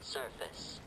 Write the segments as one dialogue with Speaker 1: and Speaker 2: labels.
Speaker 1: surface.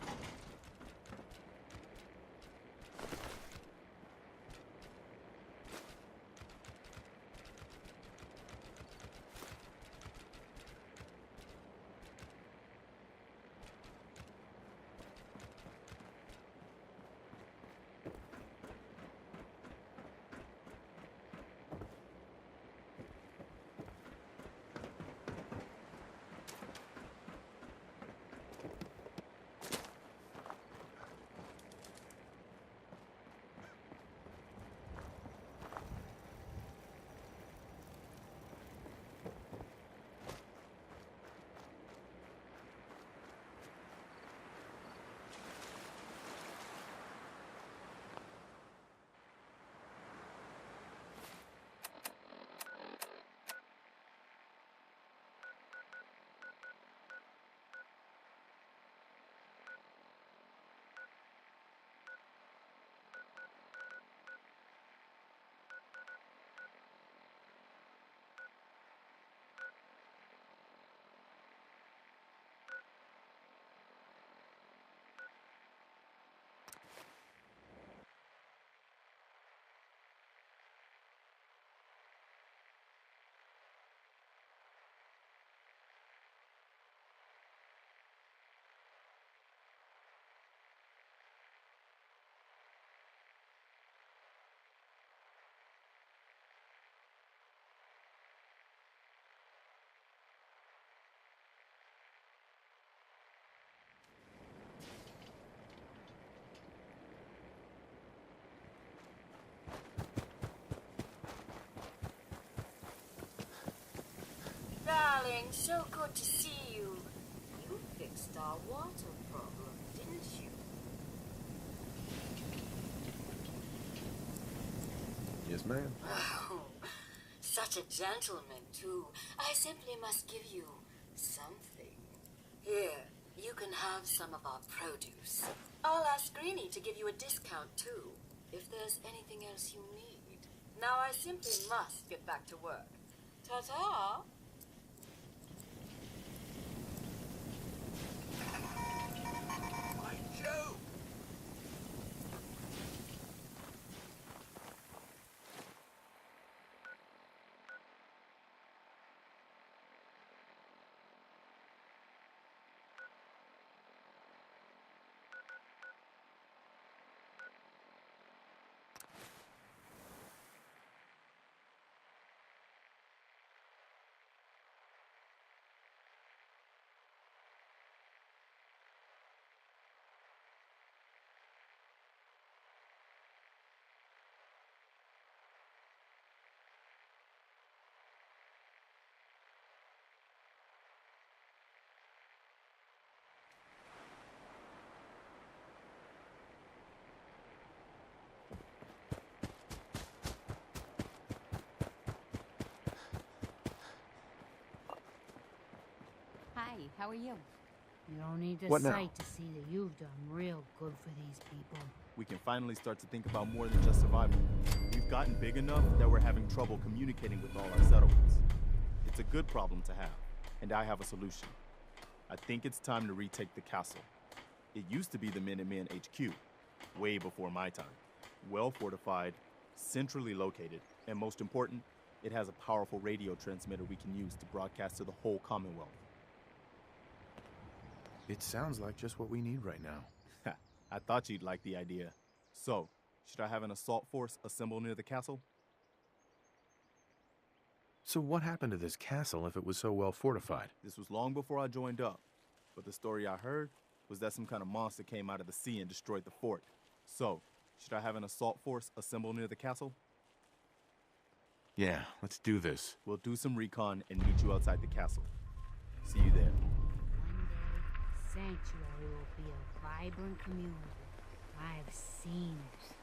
Speaker 2: Darling, so good to see you. You fixed our water problem, didn't you?
Speaker 3: Yes, ma'am.
Speaker 2: Oh, such a gentleman, too. I simply must give you something. Here, you can have some of our produce. I'll ask Greenie to give you a discount, too, if there's anything else you need. Now I simply must get back to work. Ta-ta!
Speaker 3: By Joe!
Speaker 4: Hi, how are you?
Speaker 5: You don't need to
Speaker 3: What now?
Speaker 5: sight to see that you've done real good for these people.
Speaker 6: We can finally start to think about more than just survival. We've gotten big enough that we're having trouble communicating with all our settlements. It's a good problem to have, and I have a solution. I think it's time to retake the castle. It used to be the Minutemen HQ, way before my time. Well fortified, centrally located, and most important, it has a powerful radio transmitter we can use to broadcast to the whole Commonwealth.
Speaker 3: It sounds like just what we need right now.
Speaker 6: I thought you'd like the idea. So, should I have an assault force assemble near the castle?
Speaker 3: So what happened to this castle if it was so well fortified?
Speaker 6: This was long before I joined up, but the story I heard was that some kind of monster came out of the sea and destroyed the fort. So, should I have an assault force assemble near the castle?
Speaker 3: Yeah, let's do this.
Speaker 6: We'll do some recon and meet you outside the castle. See you there.
Speaker 5: One day, Sanctuary will be a vibrant community. I've seen it.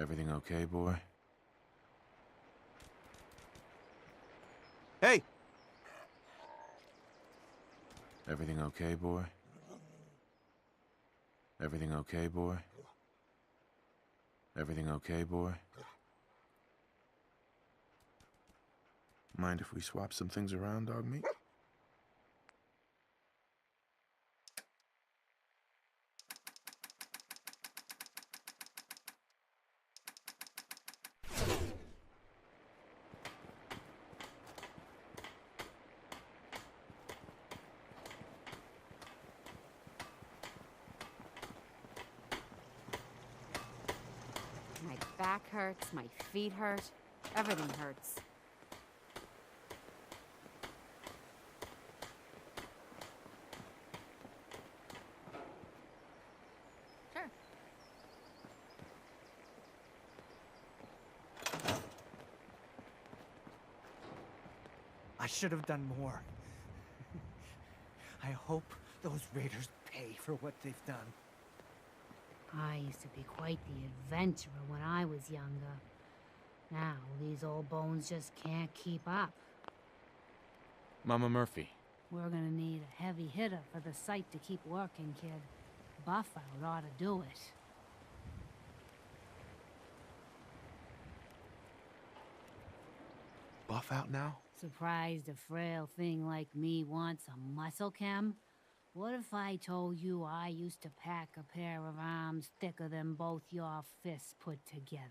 Speaker 3: Everything okay, boy?
Speaker 6: Hey!
Speaker 3: Everything okay, boy? Everything okay, boy? Everything okay, boy? Mind if we swap some things around, dog meat?
Speaker 4: My back hurts, my feet hurt, everything hurts. Sure.
Speaker 1: I should have done more. I hope those raiders pay for what they've done.
Speaker 5: I used to be quite the adventurer when I was younger. Now, these old bones just can't keep up.
Speaker 3: Mama Murphy.
Speaker 5: We're gonna need a heavy hitter for the site to keep working, kid. Buffout ought to do it.
Speaker 3: Buff out now?
Speaker 5: Surprised a frail thing like me wants a muscle chem? What if I told you I used to pack a pair of arms thicker than both your fists put together?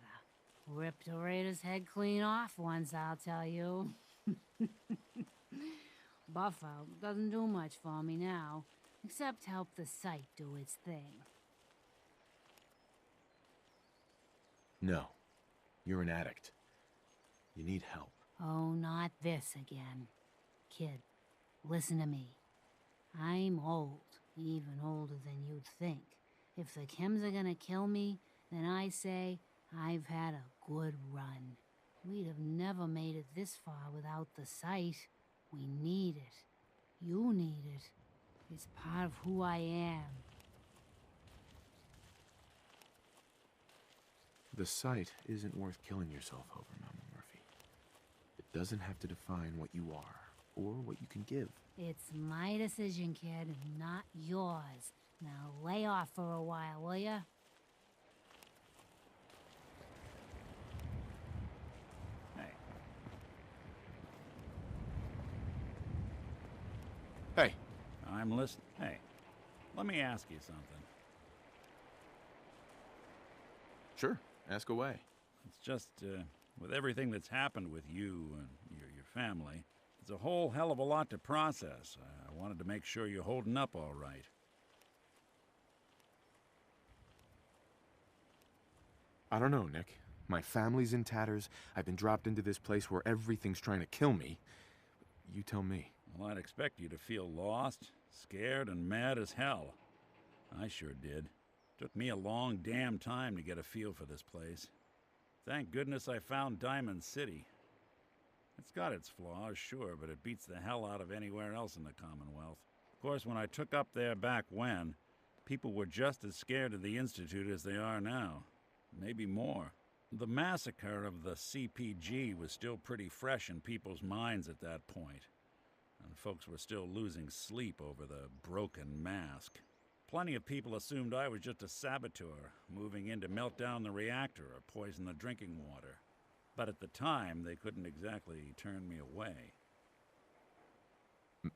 Speaker 5: Ripped a raider's head clean off once, I'll tell you. Buffout doesn't do much for me now, except help the site do its thing.
Speaker 3: No. You're an addict. You need help.
Speaker 5: Oh, not this again. Kid, listen to me. I'm old, even older than you'd think. If the chems are gonna kill me, then I say I've had a good run. We'd have never made it this far without the site. We need it. You need it. It's part of who I am.
Speaker 3: The site isn't worth killing yourself over, Mama Murphy. It doesn't have to define what you are, or what you can give.
Speaker 5: It's my decision, kid, not yours. Now lay off for a while, will ya?
Speaker 7: Hey,
Speaker 3: Hey,
Speaker 7: I'm listening. Hey, let me ask you something.
Speaker 3: sure, ask away.
Speaker 7: It's just, with everything that's happened with you and your family, it's a whole hell of a lot to process. I wanted to make sure you're holding up all right.
Speaker 3: I don't know, Nick. My family's in tatters. I've been dropped into this place where everything's trying to kill me. You tell me.
Speaker 7: Well, I'd expect you to feel lost, scared, and mad as hell. I sure did. Took me a long damn time to get a feel for this place. Thank goodness I found Diamond City. It's got its flaws, sure, but it beats the hell out of anywhere else in the Commonwealth. Of course, when I took up there back when, people were just as scared of the Institute as they are now. Maybe more. The massacre of the CPG was still pretty fresh in people's minds at that point, and folks were still losing sleep over the broken mask. Plenty of people assumed I was just a saboteur, moving in to melt down the reactor or poison the drinking water. But at the time, they couldn't exactly turn me away.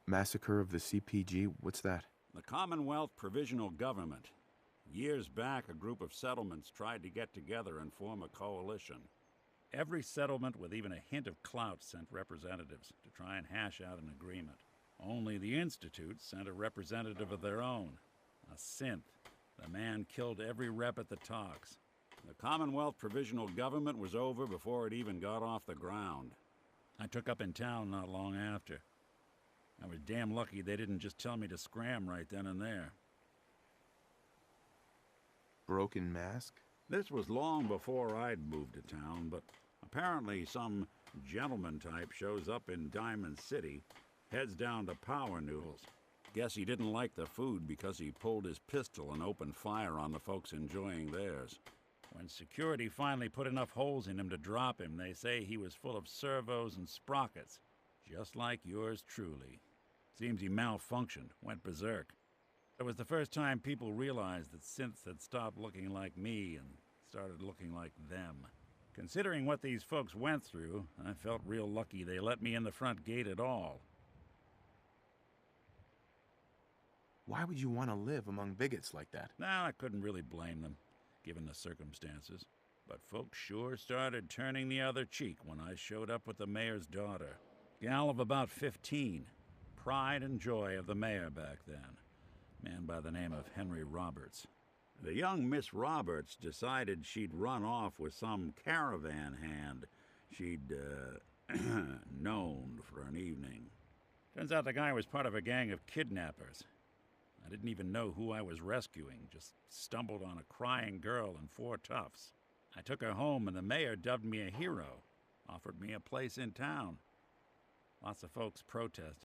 Speaker 3: Massacre of the CPG? What's that?
Speaker 7: The Commonwealth Provisional Government. Years back, a group of settlements tried to get together and form a coalition. Every settlement with even a hint of clout sent representatives to try and hash out an agreement. Only the Institute sent a representative of their own. A synth. The man killed every rep at the talks. The Commonwealth Provisional Government was over before it even got off the ground. I took up in town not long after. I was damn lucky they didn't just tell me to scram right then and there.
Speaker 3: Broken mask?
Speaker 7: This was long before I'd moved to town, but apparently some gentleman type shows up in Diamond City, heads down to Power Noodles. Guess he didn't like the food because he pulled his pistol and opened fire on the folks enjoying theirs. When security finally put enough holes in him to drop him, they say he was full of servos and sprockets, just like yours truly. Seems he malfunctioned, went berserk. It was the first time people realized that synths had stopped looking like me and started looking like them. Considering what these folks went through, I felt real lucky they let me in the front gate at all.
Speaker 3: Why would you want to live among bigots like that?
Speaker 7: Now, I couldn't really blame them, given the circumstances. But folks sure started turning the other cheek when I showed up with the mayor's daughter. Gal of about 15. Pride and joy of the mayor back then. Man by the name of Henry Roberts. The young Miss Roberts decided she'd run off with some caravan hand she'd, known for an evening. Turns out the guy was part of a gang of kidnappers. I didn't even know who I was rescuing, just stumbled on a crying girl and 4 toughs. I took her home and the mayor dubbed me a hero, offered me a place in town. Lots of folks protested.